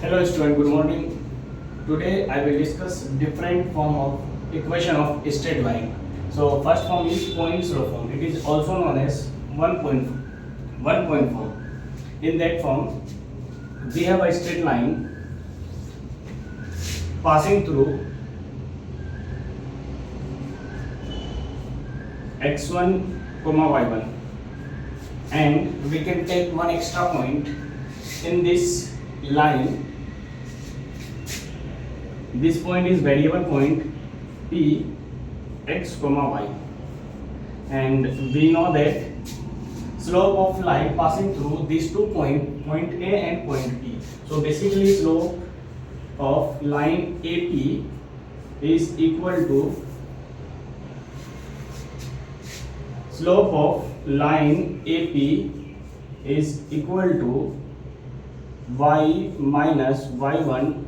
Hello student, good morning. Today I will discuss different form of equation of straight line. So first form is Poinslow form. It is also known as one point form. In that form, we have a straight line passing through x1, y1, and we can take one extra point in this line. This point is variable point p x, y, and we know that slope of line passing through these two points, point A and point P. So basically slope of line AP is equal to slope of line AP is equal to y minus y1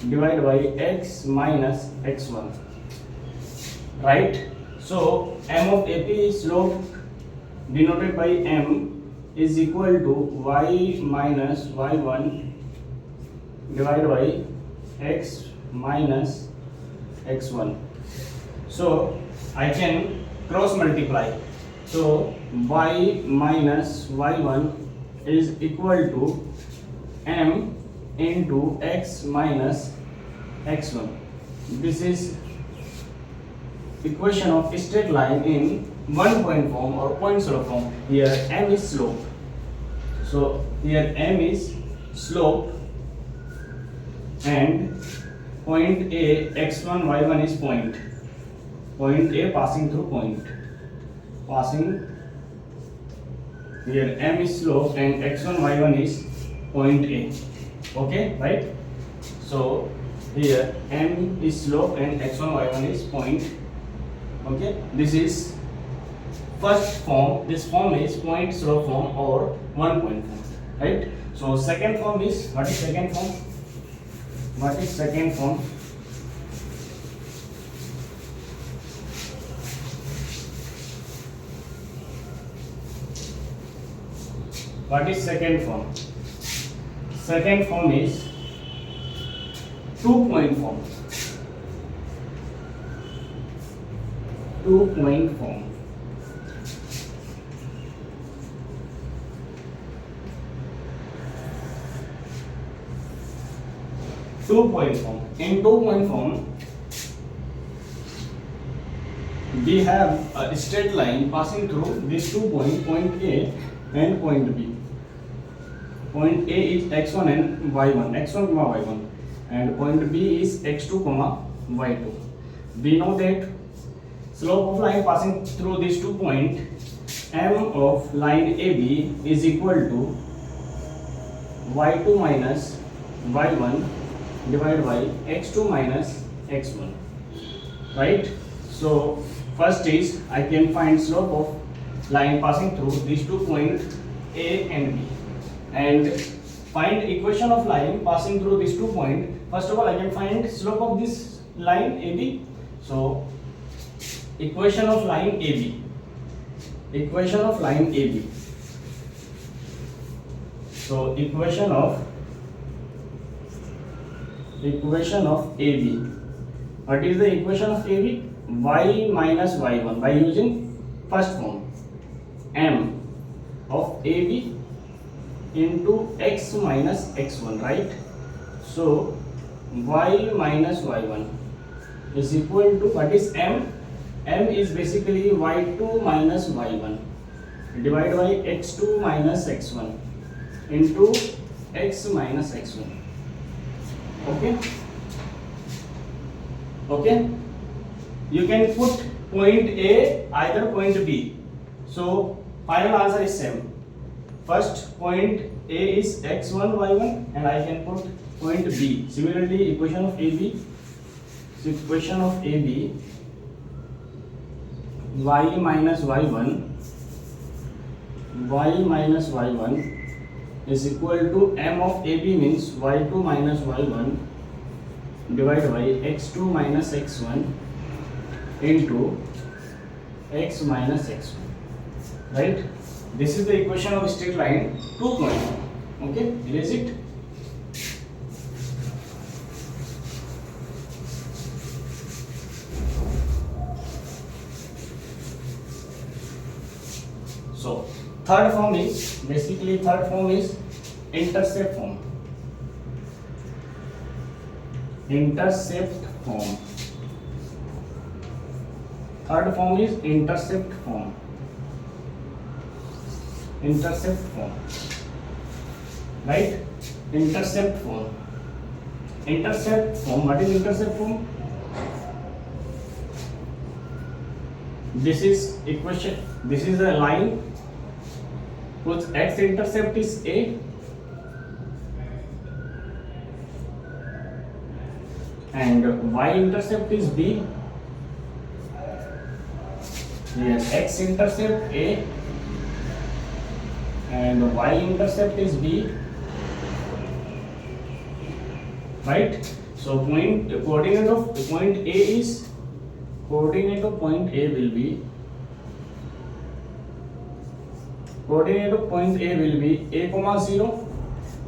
divided by x minus x1, right? So m of AP is slope denoted by m is equal to y minus y1 divided by x minus x1. So I can cross multiply. So y minus y1 is equal to m into x minus x1. This is equation of straight line in one point form or Poinslow form. Here m is slope. So here m is slope and point A x1 y1 is point A passing through point, passing here m is slope and x1 y1 is point A. Okay, right? So here m is slope and x1 y1 is point. Okay, this is first form. This form is Poinslow form or one point form, right? So second form is, what is second form? What is second form? What is second form? Second form is two-point form. Two-point form. Two-point form. In two-point form, we have a straight line passing through these 2 points, point A and point B. Point A is x1 and y1, x1, y1, and point B is x2, y2. We know that slope of line passing through these 2 points, m of line AB is equal to y2 minus y1 divided by x2 minus x1, right? So first is I can find slope of line passing through these 2 points A and B, and find equation of line passing through these 2 points. First of all, I can find slope of this line AB. So equation of line AB, equation of line AB. So equation of AB. What is the equation of AB? Y minus y1 by using first form, m of AB into x minus x1, right? So y minus y1 is equal to, what is m? M is basically y2 minus y1 divided by x2 minus x1 into x minus x1. Okay? Okay? You can put point A either point B. So final answer is same. First point A is x1 y1 and I can put point B. Similarly, equation of AB. So equation of AB, y minus y1 is equal to m of AB means y2 minus y1 divided by x2 minus x1 into x minus x1, right? This is the equation of straight line 2 point. Okay, erase it. So third form is intercept form. Intercept form. Third form is intercept form. Intercept form. Right? Intercept form. Intercept form. What is intercept form? This is equation. This is a line whose x intercept is a, and y intercept is b. Here x intercept a and y intercept is b. Right? So coordinate of point A is, coordinate of point A will be, coordinate of point A will be a comma 0,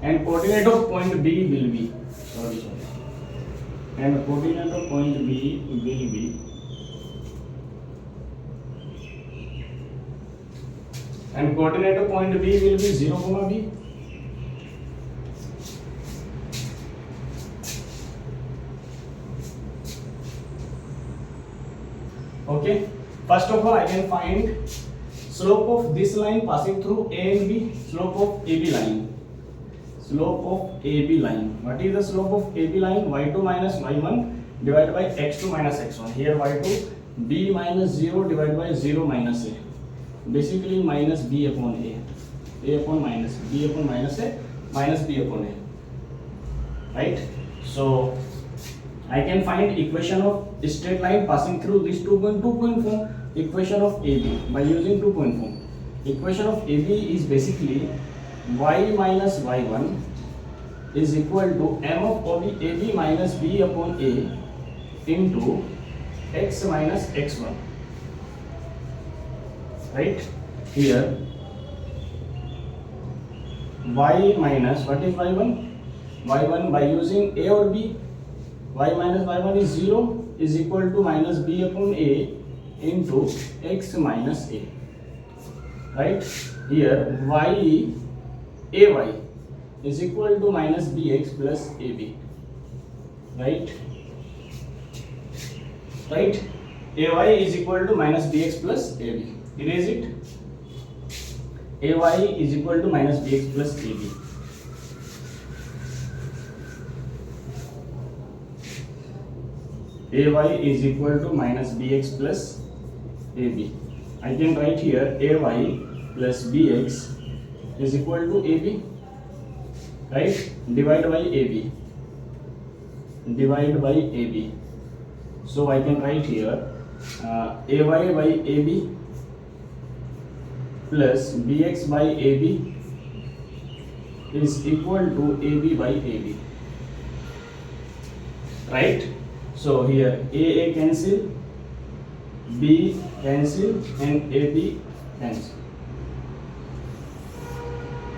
and coordinate of point B will be, and coordinate of point B will be, and coordinate of point B will be 0 comma B. Okay, first of all I can find slope of this line passing through A and B. Slope of AB line. Slope of AB line. What is the slope of AB line? Y2 minus Y1 divided by X2 minus X1. Here Y2 B minus 0 divided by 0 minus A. Basically minus B upon A. A upon minus B upon minus A minus B upon A. Right? So I can find equation of straight line passing through this two-point form. Equation of AB by using two-point form. Equation of AB is basically y minus y1 is equal to m of AB minus b upon a into x minus x1. Right? Here y minus, what is y1? Y1 by using a or b, y minus y1 is 0 is equal to minus b upon a into x minus a. Right? Here ay is equal to minus bx plus ab. Right? Right? Ay is equal to minus bx plus ab. Erase it. Ay is equal to minus bx plus ab. Ay is equal to minus bx plus ab. I can write here ay plus bx is equal to ab. Right? Divide by ab. Divide by ab. So I can write here ay by ab plus bx by ab is equal to ab by ab. Right? So here a cancel, b cancel, and ab cancel.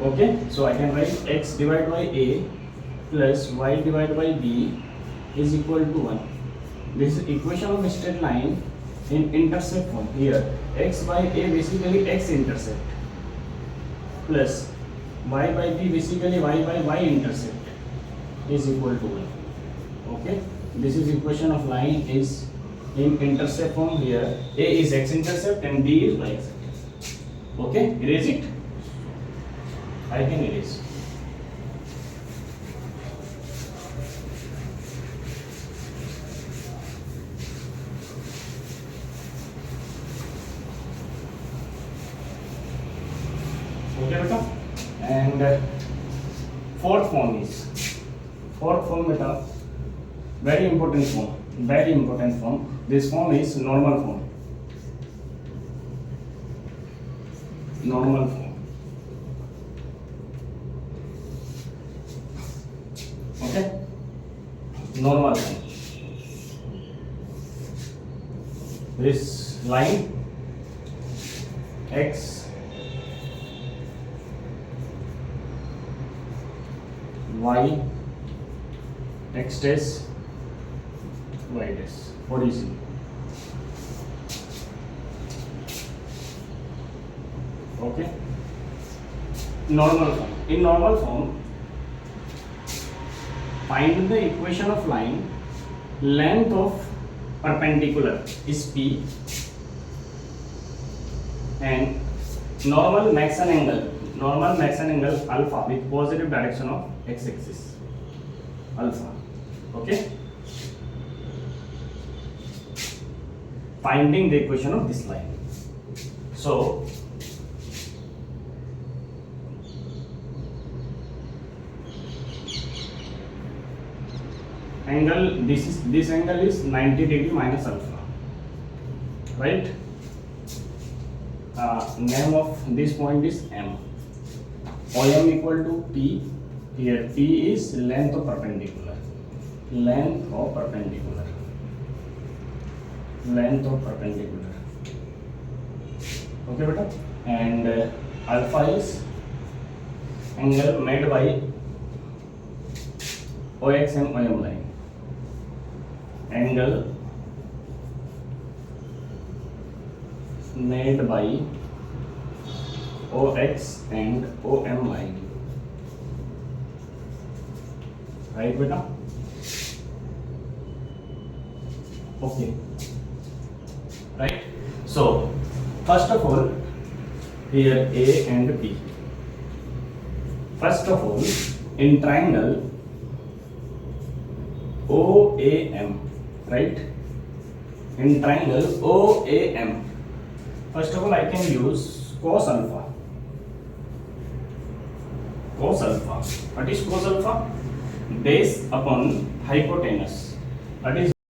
Okay, so I can write x divided by a plus y divided by b is equal to 1. This is equation of a straight line in intercept form. Here x by a basically x intercept plus y by b basically y by y intercept is equal to 1. Okay, this is equation of line is in intercept form. Here a is x intercept and b is y intercept. Okay, erase it. I can erase. Okay beta, and fourth form beta, very important form. This form is normal form. Okay, normal form. This line x y x dash y dash origin. Okay, normal form. In normal form, find the equation of line. Length of perpendicular is p, and normal makes an angle. Normal makes an angle alpha with positive direction of x-axis alpha. Okay, finding the equation of this line. So angle, this angle is 90 degree minus alpha, right? Name of this point is M. OM equal to P. Here P is length of perpendicular. Length of perpendicular. Length of perpendicular. Okay, beta. And alpha is angle made by OX and OM line. Angle made by OX and OM line. Right, beta? Okay. Right? So, first of all, here A and B. First of all, in triangle OAM, right? In triangle OAM, first of all, I can use cos alpha. Cos alpha. What is cos alpha? Base upon hypotenuse. That is